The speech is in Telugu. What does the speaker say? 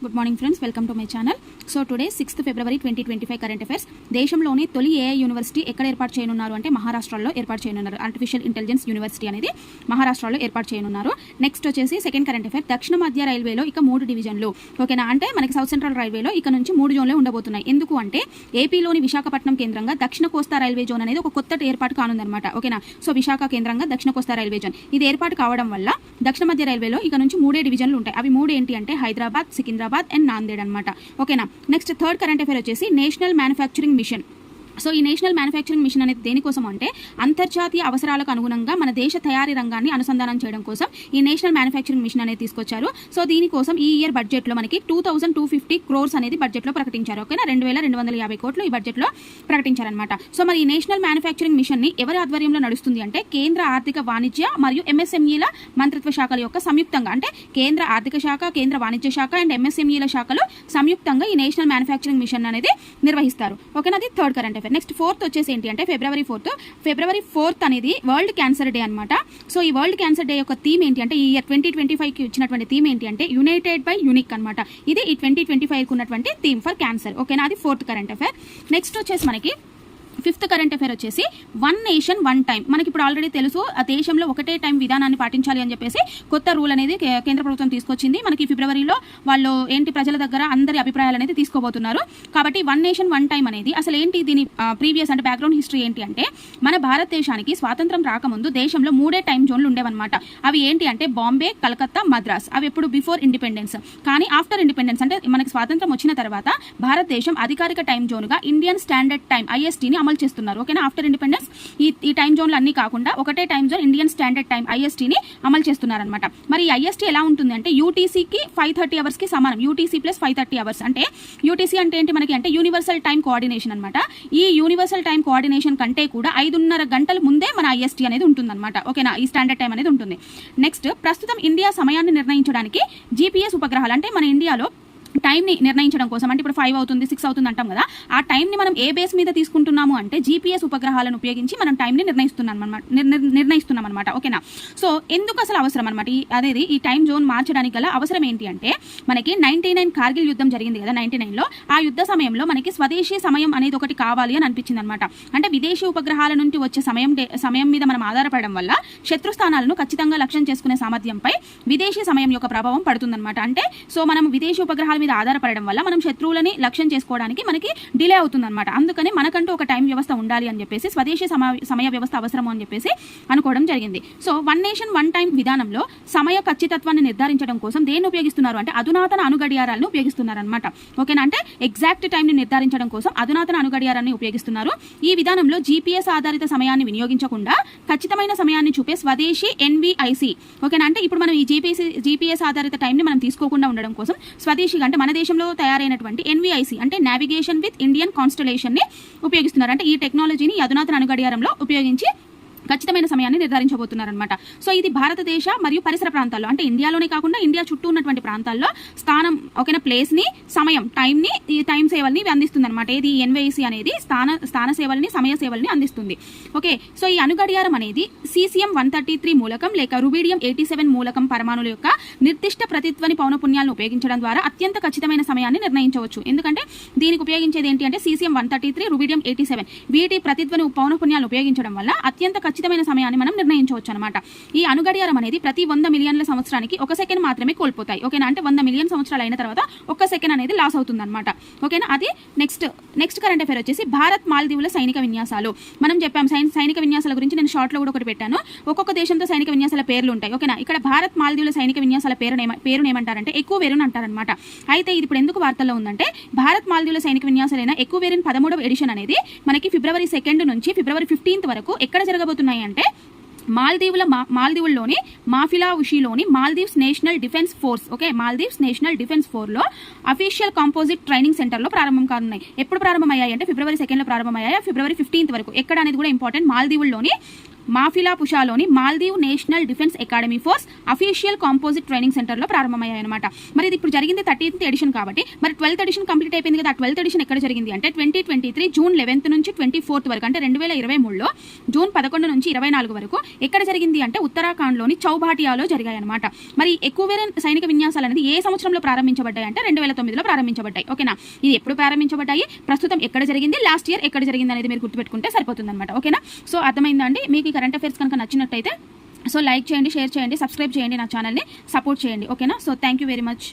Good morning friends, welcome to my channel. So today 6th February 2025 current affairs. దేశంలోని తొలి ఏఐ యూనివర్సిటీ ఎక్కడ ఏర్పాటు చేయనున్నారు అంటే మహారాష్ట్రలో ఏర్పాటు చేయనున్నారు. ఆర్టిఫిషియల్ ఇంటెలిజెన్స్ యూనివర్సిటీ అనేది మహారాష్ట్రలో ఏర్పాటు చేయనున్నారు. నెక్స్ట్ వచ్చేసి సెకండ్ కరెంట్ అఫైర్, దక్షిణ మధ్య రైల్వేలో ఇక 3 డివిజన్లు. ఓకేనా, అంటే మనకి సౌత్ సెంట్రల్ రైల్వేలో ఇక నుంచి 3 జోన్లే ఉండబోతున్నాయి. ఎందుకు అంటే ఏపీలోని విశాఖపట్నం కేంద్రంగా దక్షిణ కోస్తా రైల్వే జోన్ అనేది ఒక కొత్త ఏర్పాటు కానుందన్నమాట. ఓకేనా, సో విశాఖ కేంద్రంగా దక్షిణ కోస్తా రైల్వే జోన్ ఇది ఏర్పాటు కావడం వల్ల దక్షిణ మధ్య రైల్వేలో ఇక నుంచి 3 డివిజన్లు ఉంటాయి. అవి 3 ఏంటి అంటే హైదరాబాద్, సికింద్రాబాద్ అండ్ నాందేడ్ అనమాట. ఓకేనా, నెక్స్ట్ థర్డ్ కరెంట్ అఫైర్ వచ్చేసి నేషనల్ మ్యానుఫ్యాక్చరింగ్ మిషన్. సో ఈ నేషనల్ మ్యానుఫ్యాక్చరింగ్ మిషన్ అనేది దేనికోసం అంటే అంతర్జాతీయ అవసరాలకు అనుగుణంగా మన దేశ తయారీ రంగాన్ని అనుసంధానం చేయడం కోసం ఈ నేషనల్ మ్యానుఫ్యాక్చరింగ్ మిషన్ అనేది తీసుకొచ్చారు. సో దీనికోసం ఈ ఇయర్ బడ్జెట్లో మనకి 2250 crores అనేది బడ్జెట్లో ప్రకటించారు. ఓకేనా, 2250 కోట్లు ఈ బడ్జెట్లో ప్రకటించారనమాట. సో మరి ఈ నేషనల్ మ్యానుఫ్యాక్చరింగ్ మిషన్ ని ఎవరి ఆధ్వర్యంలో నడుస్తుంది అంటే కేంద్ర ఆర్థిక వాణిజ్య మరియు ఎంఎస్ఎంఈల మంత్రిత్వ శాఖల యొక్క సంయుక్తంగా, అంటే కేంద్ర ఆర్థిక శాఖ, కేంద్ర వాణిజ్య శాఖ అండ్ ఎంఎస్ఎంఈల శాఖలు సంయుక్తంగా ఈ నేషనల్ మ్యానుఫ్యాక్చరింగ్ మిషన్ అనేది నిర్వహిస్తారు. ఓకేనా, అది third current affair. Next fourth వచ్చేసి ఏంటి అంటే ఫిబ్రవరి 4th అనేది వరల్డ్ క్యాన్సర్ డే అనమాట. సో ఈ వరల్డ్ క్యాన్సర్ డే యొక్క థీమ్ ఏంటి అంటే ఈ ఇయర్ 2025 కి ఇచ్చినటువంటి థీమ్ ఏంటి అంటే యునైటెడ్ బై యూనిక్ అనమాట. ఇది ఈ 2025 కు ఉన్నటువంటి థీమ్ ఫర్ క్యాన్సర్. ఓకేనా, అది ఫోర్త్ కరెంట్ అఫైర్. నెక్స్ట్ వచ్చేసి మనకి ఫిఫ్త్ కరెంట్ అఫైర్ వచ్చేసి వన్ నేషన్ వన్ టైం. మనకి ఇప్పుడు ఆల్రెడీ తెలుసు ఆ దేశంలో ఒకటే టైం విధానాన్ని పాటించాలి అని చెప్పేసి కొత్త రూల్ అనేది కేంద్ర ప్రభుత్వం తీసుకొచ్చింది. మనకి ఫిబ్రవరిలో వాళ్ళు ఏంటి ప్రజల దగ్గర అందరి అభిప్రాయాలు అనేది తీసుకోబోతున్నారు. కాబట్టి వన్ నేషన్ వన్ టైం అనేది అసలు ఏంటి, దీని ప్రీవియస్ అంటే బ్యాక్గ్రౌండ్ హిస్టరీ ఏంటి అంటే మన భారతదేశానికి స్వాతంత్రం రాకముందు దేశంలో 3 టైం జోన్లు ఉండేవన్నమాట. అవి ఏంటి అంటే బాంబే, కలకత్తా, మద్రాస్. అవి ఎప్పుడు బిఫోర్ ఇండిపెండెన్స్. కానీ ఆఫ్టర్ ఇండిపెండెన్స్ అంటే మనకి స్వాతంత్రం వచ్చిన తర్వాత భారతదేశం అధికారిక టైం జోన్గా ఇండియన్ స్టాండర్డ్ టైం ISTని అమలు చేస్తున్నారు. ఓకేనా, ఆఫ్టర్ ఇండిపెండెన్స్ ఈ టైం జోన్లు అన్ని కాకుండా ఒకటే time zone Indian standard time ISTని అమలు చేస్తున్నారనమాట. మరి IST ఎలా ఉంటుంది అంటే UTCకి 530 hours కి సమానం. UTC ప్లస్ 530 hours అంటే UTC అంటే ఏంటి మనకి అంటే యూనివర్సల్ టైం కోఆర్డినేషన్ అనమాట. ఈ యూనివర్సల్ టైం కోఆర్డినేషన్ కంటే కూడా 5.5 గంటల ముందే మన IST అనేది ఉంటుందన్నమాట. ఓకేనా, ఈ స్టాండర్డ్ టైం అనేది ఉంటుంది. నెక్స్ట్ ప్రస్తుతం ఇండియా సమయాన్ని నిర్ణయించడానికి GPS ఉపగ్రహాలు, అంటే మన ఇండియాలో టైంని నిర్ణయించడం కోసం, అంటే ఇప్పుడు 5 అవుతుంది 6 అవుతుంది అంటాం కదా, ఆ టైంని మనం ఏ బేస్ మీద తీసుకుంటున్నాము అంటే GPS ఉపగ్రహాలను ఉపయోగించి మనం టైంని నిర్ణయిస్తున్నాం అనమాట. ఓకేనా, సో ఎందుకు అసలు అవసరం అనమాట అనేది ఈ టైం జోన్ మార్చడానికి గల అవసరం ఏంటి అంటే మనకి 99 కార్గిల్ యుద్ధం జరిగింది కదా 99లో. ఆ యుద్ధ సమయంలో మనకి స్వదేశీ సమయం అనేది ఒకటి కావాలి అని అనిపించింది అనమాట. అంటే విదేశీ ఉపగ్రహాల నుండి వచ్చే సమయం మీద మనం ఆధారపడడం వల్ల శత్రు స్థానాలను ఖచ్చితంగా లక్ష్యం చేసుకునే సామర్థ్యంపై విదేశీ సమయం యొక్క ప్రభావం పడుతుందన్నమాట. అంటే సో మనం విదేశీ ఉపగ్రహాల మీద ఆధారపడడం వల్ల మనం శత్రువులని లక్ష్యం చేసుకోవడానికి మనకి డిలే అవుతుందన్నమాట. అందుకని మనకంటూ ఒక టైం వ్యవస్థ ఉండాలి అని చెప్పేసి స్వదేశీ సమయ వ్యవస్థ అవసరము అని చెప్పేసి అనుకోవడం జరిగింది. So one nation one time విధానంలో సమయ ఖచ్చితత్వాన్ని నిర్ధారించడం కోసం దేన్ని ఉపయోగిస్తున్నారు అంటే అధునాతన అణుగడియారాలను ఉపయోగిస్తున్నారు అనమాట. ఓకేనా, అంటే ఎగ్జాక్ట్ టైంని నిర్ధారించడం కోసం అధునాతన అణుగడియారాన్ని ఉపయోగిస్తున్నారు. ఈ విధానంలో GPS ఆధారిత సమయాన్ని వినియోగించకుండా ఖచ్చితమైన సమయాన్ని చూపే స్వదేశీ NVIC. ఓకేనా, అంటే ఇప్పుడు మనం ఈ GPS ఆధారిత టైంని మనం తీసుకోకుండా ఉండడం కోసం స్వదేశీగా అంటే మన దేశంలో తయారైనటువంటి NVIC అంటే నావిగేషన్ విత్ ఇండియన్ కాన్స్టలేషన్ ని ఉపయోగిస్తున్నారు. అంటే ఈ టెక్నాలజీని అధునాతన అణుగడియారంలో ఉపయోగించి ఖచ్చితమైన సమయాన్ని నిర్ధారించబోతున్నారనమాట. సో ఇది భారతదేశ మరియు పరిసర ప్రాంతాల్లో, అంటే ఇండియాలోనే కాకుండా ఇండియా చుట్టూ ఉన్నటువంటి ప్రాంతాల్లో స్థానం, ఓకేనా, ప్లేస్ ని, సమయం, టైంని, ఈ టైం సేవల్ని అందిస్తుంది అనమాట. ఇది NVIC అనేది స్థాన సేవల్ని, సమయ సేవల్ని అందిస్తుంది. ఓకే, సో ఈ అణుగడియారం అనేది cesium-133 మూలకం లేక రుబీడియం-87 మూలకం పరమాణుల యొక్క నిర్దిష్ట ప్రతిధ్వని పౌనపున్యాలను ఉపయోగించడం ద్వారా అత్యంత ఖచ్చితమైన సమయాన్ని నిర్ణయించవచ్చు. ఎందుకంటే దీనికి ఉపయోగించేది ఏంటి అంటే cesium-133, రుబీడియం-87 వీటి ప్రతిధ్వని పౌనపున్యాలను ఉపయోగించడం వల్ల అత్యంత ఖచ్చితమైన సమయాన్ని మనం నిర్ణయించవచ్చు అనమాట. ఈ అణుగడియారం అనేది ప్రతి 100 మిలియన్ల సంవత్సరానికి 1 సెకండ్ మాత్రమే కోల్పోతాయి. ఓకేనా, అంటే 100 మిలియన్ సంవత్సరాలు అయిన తర్వాత 1 సెకండ్ అనేది లాస్ అవుతుంది అనమాట. ఓకేనా, అది నెక్స్ట్ కరెంట్ అఫైర్ వచ్చేసి భారత్ మాల్దీవుల సైనిక విన్యాసాలు. మనం చెప్పాం సైనిక విన్యాసాల గురించి నేను షార్ట్ లో కూడా ఒకటి పెట్టాను. ఒక్కొక్క దేశంతో సైనిక విన్యాసాల పేర్లు ఉంటాయి. ఓకేనా, ఇక్కడ భారత్ మాల్దీవుల సైనిక విన్యాసాల పేరును ఏమంటారంటే ఎక్కువేరుని అంటారనమాట. అయితే ఇది ఇప్పుడు ఎందుకు వార్తల్లో ఉందంటే భారత్ మాల్దీవుల సైనిక విన్యాసాలైన ఎక్కువేరిన్ 13వ ఎడిషన్ అనేది మనకి ఫిబ్రవరి 2 నుంచి ఫిబ్రవరి 15 వరకు ఎక్కడ జరగబోతున్నాయి అంటే మాల్దీవుల్లోని మాఫిలావుషిలోని Maldives national defence force. Okay, Maldives national defence ఫోర్లో అఫీషియల్ కాంపోజిట్ ట్రైనింగ్ సెంటర్లో ప్రారంభం కానున్నాయి. ఎప్పుడు ప్రారంభమయ్యాయి అంటే ఫిబ్రవరి 2 ప్రారంభమయ్యాయి, ఫిబ్రవరి 15 వరకు. ఎక్కడ అనేది కూడా ఇంపార్టెంట్, మాల్దీవుల్లోని మాఫిలాపుషాలోని Maldive national defence academy force official composite training సెంటర్లో ప్రారంభమయ్యాయి అనమాట. మరి ఇది ఇప్పుడు జరిగింది 13th ఎడిషన్ కాబట్టి మరి 12th ఎడిషన్ కంప్లీట్ అయిపోయింది కదా. 12th ఎడిషన్ ఎక్కడ జరిగింది అంటే 2023 జూన్ 11th నుంచి 24th వరకు అంటే 2023లో జూన్ 11 నుంచి 24 వరకు ఎక్కడ జరిగింది అంటే ఉత్తరాఖండ్లోని చౌబాటియాలో జరిగాయి అనమాట. మరి ఎక్కువ సైనిక విన్యాసాలు అనేది ఏ సంవత్సరంలో ప్రారంభించబడ్డాయి అంటే 2009లో ప్రారంభించబడ్డాయి. ఓకేనా, ఇది ఎప్పుడు ప్రారంభించబడ్డాయి, ప్రస్తుతం ఎక్కడ జరిగింది, లాస్ట్ ఇయర్ ఎక్కడ జరిగింది అనేది మీరు గుర్తుపెట్టుకుంటే సరిపోతుంది అనమాట. ఓకేనా, సో అర్థమైందండి. మీకు ఈ కరెంట్ అఫైర్స్ కనుక నచ్చినట్టయితే సో లైక్ చేయండి, షేర్ చేయండి, సబ్స్క్రైబ్ చేయండి, నా ఛానల్ని సపోర్ట్ చేయండి. ఓకేనా, so thank you very much.